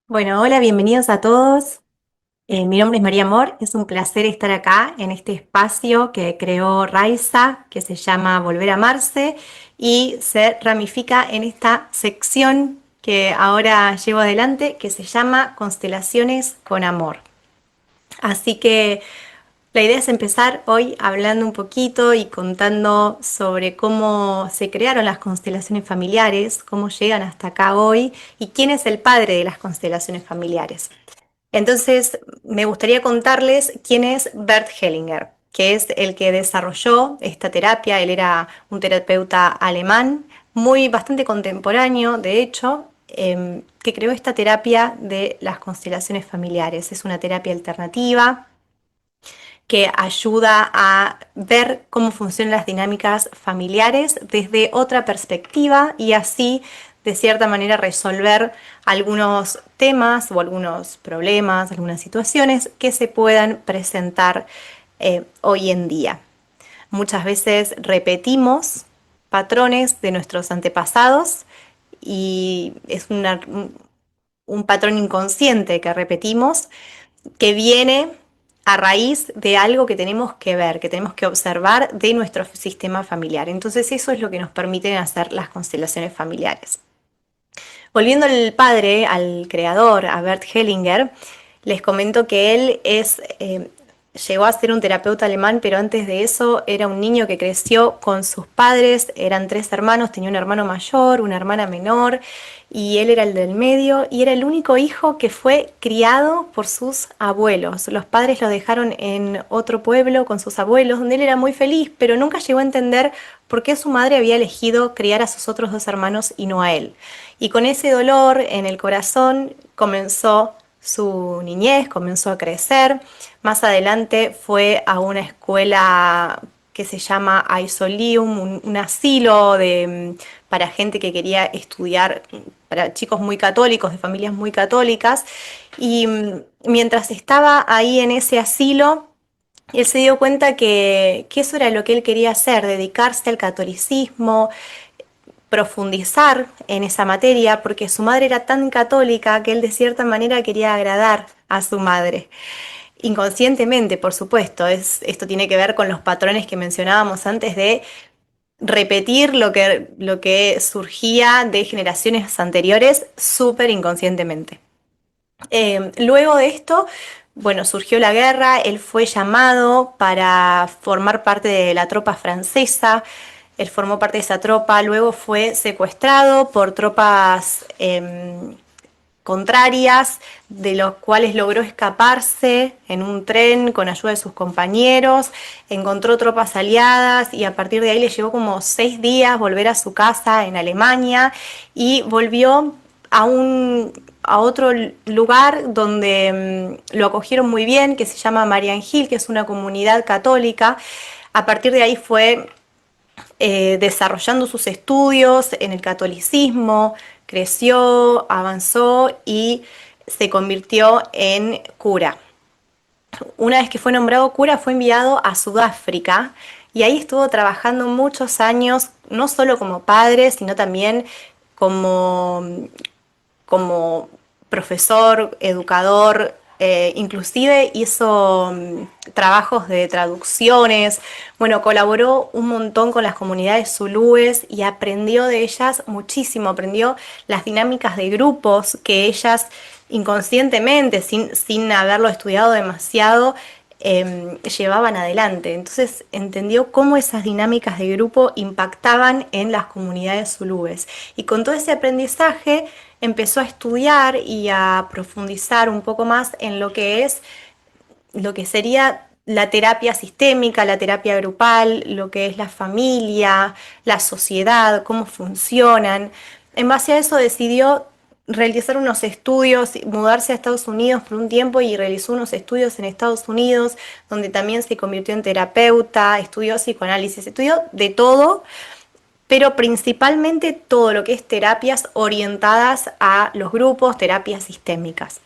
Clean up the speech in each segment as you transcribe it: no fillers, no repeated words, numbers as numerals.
Bueno, hola, bienvenidos a todos. Mi nombre es María Amor, es un placer estar acá en este espacio que creó Raiza, que se llama Volver a Amarse y se ramifica en esta sección que ahora llevo adelante, que se llama Constelaciones con Amor. Así que la idea es empezar hoy hablando un poquito y contando sobre cómo se crearon las constelaciones familiares, cómo llegan hasta acá hoy y quién es el padre de las constelaciones familiares. Entonces, me gustaría contarles quién es Bert Hellinger, que es el que desarrolló esta terapia. Él era un terapeuta alemán, muy bastante contemporáneo, de hecho, que creó esta terapia de las constelaciones familiares. Es una terapia alternativa que ayuda a ver cómo funcionan las dinámicas familiares desde otra perspectiva y así de cierta manera resolver algunos temas o algunos problemas, algunas situaciones que se puedan presentar hoy en día. Muchas veces repetimos patrones de nuestros antepasados y es un patrón inconsciente que repetimos que viene a raíz de algo que tenemos que ver, que tenemos que observar de nuestro sistema familiar. Entonces eso es lo que nos permiten hacer las constelaciones familiares. Volviendo al padre, al creador, a Bert Hellinger, les comento que él llegó a ser un terapeuta alemán, pero antes de eso era un niño que creció con sus padres, eran tres hermanos, tenía un hermano mayor, una hermana menor, y él era el del medio, y era el único hijo que fue criado por sus abuelos. Los padres lo dejaron en otro pueblo con sus abuelos, donde él era muy feliz, pero nunca llegó a entender por qué su madre había elegido criar a sus otros dos hermanos y no a él. Y con ese dolor en el corazón comenzó su niñez, comenzó a crecer. Más adelante fue a una escuela que se llama Aisolium, un asilo para gente que quería estudiar, para chicos muy católicos, de familias muy católicas. Y mientras estaba ahí en ese asilo, él se dio cuenta que eso era lo que él quería hacer, dedicarse al catolicismo, profundizar en esa materia, porque su madre era tan católica que él de cierta manera quería agradar a su madre. Inconscientemente, por supuesto, esto tiene que ver con los patrones que mencionábamos antes de repetir lo que surgía de generaciones anteriores súper inconscientemente. Luego de esto, bueno, surgió la guerra, él fue llamado para formar parte de la tropa francesa, él formó parte de esa tropa, luego fue secuestrado por tropas contrarias, de los cuales logró escaparse en un tren con ayuda de sus compañeros, encontró tropas aliadas y a partir de ahí le llevó como 6 días volver a su casa en Alemania y volvió a a otro lugar donde lo acogieron muy bien, que se llama Marianhill, que es una comunidad católica. A partir de ahí fue desarrollando sus estudios en el catolicismo, creció, avanzó y se convirtió en cura. Una vez que fue nombrado cura, fue enviado a Sudáfrica y ahí estuvo trabajando muchos años, no solo como padre, sino también como, como profesor, educador, inclusive hizo trabajos de traducciones, bueno, colaboró un montón con las comunidades zulúes y aprendió de ellas muchísimo, aprendió las dinámicas de grupos que ellas inconscientemente, sin haberlo estudiado demasiado, llevaban adelante. Entonces entendió cómo esas dinámicas de grupo impactaban en las comunidades zulúes. Y con todo ese aprendizaje empezó a estudiar y a profundizar un poco más en lo que sería la terapia sistémica, la terapia grupal, lo que es la familia, la sociedad, cómo funcionan. En base a eso decidió realizar unos estudios, mudarse a Estados Unidos por un tiempo y realizó unos estudios en Estados Unidos, donde también se convirtió en terapeuta, estudió psicoanálisis, estudió de todo, pero principalmente todo lo que es terapias orientadas a los grupos, terapias sistémicas.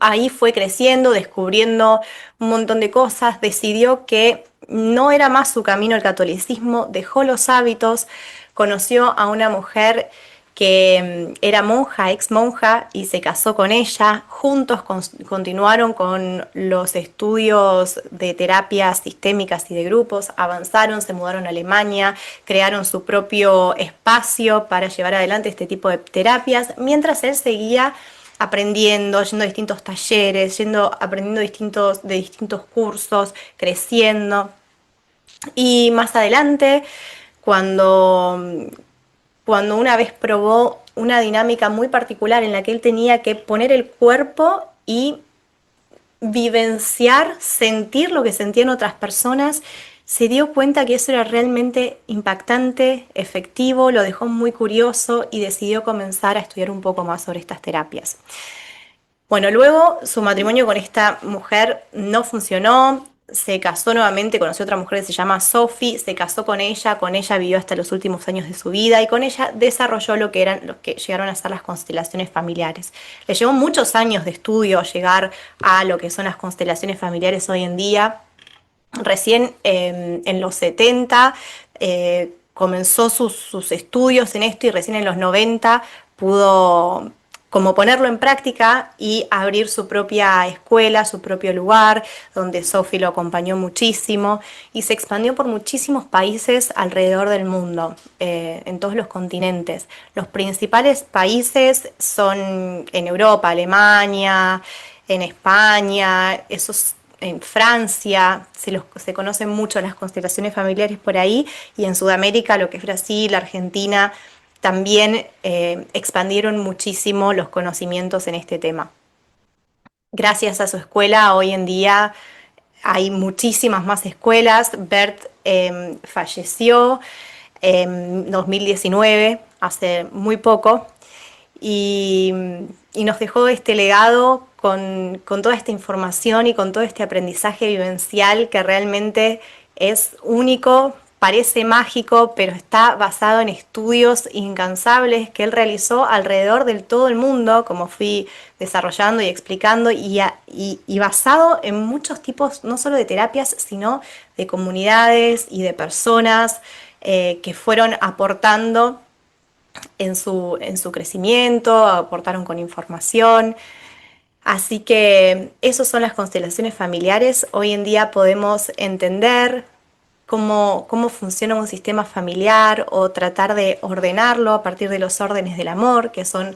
Ahí fue creciendo, descubriendo un montón de cosas, decidió que no era más su camino el catolicismo, dejó los hábitos, conoció a una mujer que era monja, ex monja, y se casó con ella. Juntos continuaron con los estudios de terapias sistémicas y de grupos, avanzaron, se mudaron a Alemania, crearon su propio espacio para llevar adelante este tipo de terapias, mientras él seguía aprendiendo, yendo a distintos talleres, aprendiendo de distintos cursos, creciendo. Y más adelante, cuando, cuando una vez probó una dinámica muy particular en la que él tenía que poner el cuerpo y vivenciar, sentir lo que sentían otras personas, se dio cuenta que eso era realmente impactante, efectivo, lo dejó muy curioso y decidió comenzar a estudiar un poco más sobre estas terapias. Bueno, luego su matrimonio con esta mujer no funcionó, se casó nuevamente, conoció a otra mujer que se llama Sophie, se casó con ella vivió hasta los últimos años de su vida y con ella desarrolló lo que eran, los que llegaron a ser las constelaciones familiares. Le llevó muchos años de estudio llegar a lo que son las constelaciones familiares hoy en día. Recién en los 70 comenzó sus estudios en esto y recién en los 90 pudo como ponerlo en práctica y abrir su propia escuela, su propio lugar, donde Sophie lo acompañó muchísimo y se expandió por muchísimos países alrededor del mundo, en todos los continentes. Los principales países son en Europa, Alemania, en España, en Francia, se conocen mucho las constelaciones familiares por ahí, y en Sudamérica, lo que es Brasil, Argentina, también expandieron muchísimo los conocimientos en este tema. Gracias a su escuela, hoy en día hay muchísimas más escuelas. Bert falleció en 2019, hace muy poco, y, y nos dejó este legado con toda esta información y con todo este aprendizaje vivencial que realmente es único, parece mágico, pero está basado en estudios incansables que él realizó alrededor del todo el mundo, como fui desarrollando y explicando, y basado en muchos tipos, no solo de terapias, sino de comunidades y de personas que fueron aportando en su crecimiento, aportaron con información. Así que esas son las constelaciones familiares. Hoy en día podemos entender cómo funciona un sistema familiar o tratar de ordenarlo a partir de los órdenes del amor, que son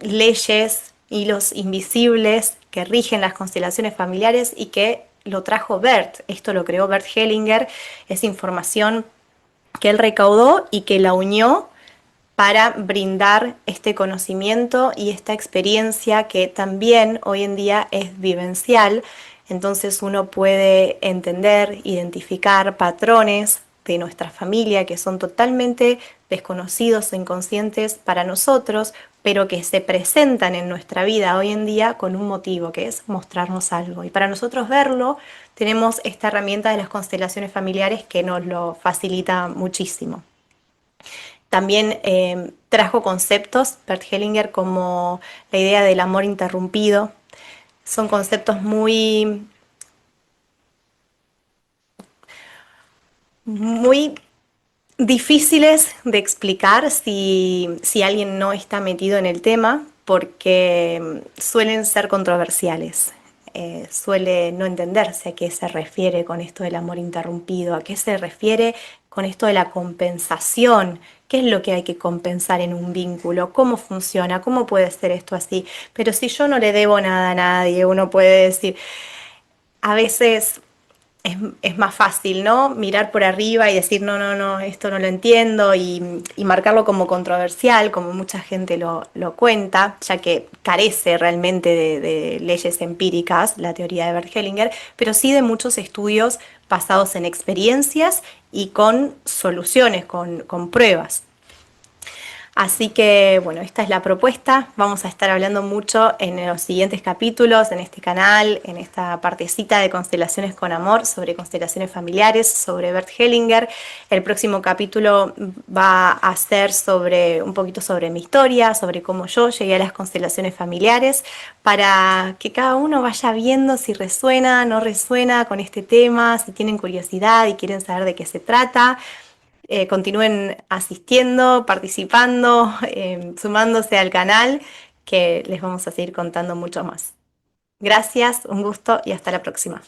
leyes, hilos invisibles que rigen las constelaciones familiares y que lo trajo Bert. Esto lo creó Bert Hellinger, es información que él recaudó y que la unió para brindar este conocimiento y esta experiencia que también hoy en día es vivencial. Entonces uno puede entender, identificar patrones de nuestra familia que son totalmente desconocidos o inconscientes para nosotros, pero que se presentan en nuestra vida hoy en día con un motivo, que es mostrarnos algo. Y para nosotros verlo, tenemos esta herramienta de las constelaciones familiares que nos lo facilita muchísimo. También trajo conceptos, Bert Hellinger, como la idea del amor interrumpido. Son conceptos muy difíciles de explicar si alguien no está metido en el tema, porque suelen ser controversiales. Suele no entenderse a qué se refiere con esto del amor interrumpido, a qué se refiere con esto de la compensación, qué es lo que hay que compensar en un vínculo, cómo funciona, cómo puede ser esto así. Pero si yo no le debo nada a nadie, uno puede decir, a veces es más fácil, ¿no? Mirar por arriba y decir, no, no, no, esto no lo entiendo y marcarlo como controversial, como mucha gente lo cuenta, ya que carece realmente de leyes empíricas, la teoría de Bert Hellinger, pero sí de muchos estudios basados en experiencias y con soluciones, con pruebas. Así que, bueno, esta es la propuesta. Vamos a estar hablando mucho en los siguientes capítulos, en este canal, en esta partecita de Constelaciones con Amor, sobre constelaciones familiares, sobre Bert Hellinger. El próximo capítulo va a ser un poquito sobre mi historia, sobre cómo yo llegué a las constelaciones familiares, para que cada uno vaya viendo si resuena, no resuena con este tema, si tienen curiosidad y quieren saber de qué se trata. continúen asistiendo, participando, sumándose al canal, que les vamos a seguir contando mucho más. Gracias, un gusto y hasta la próxima.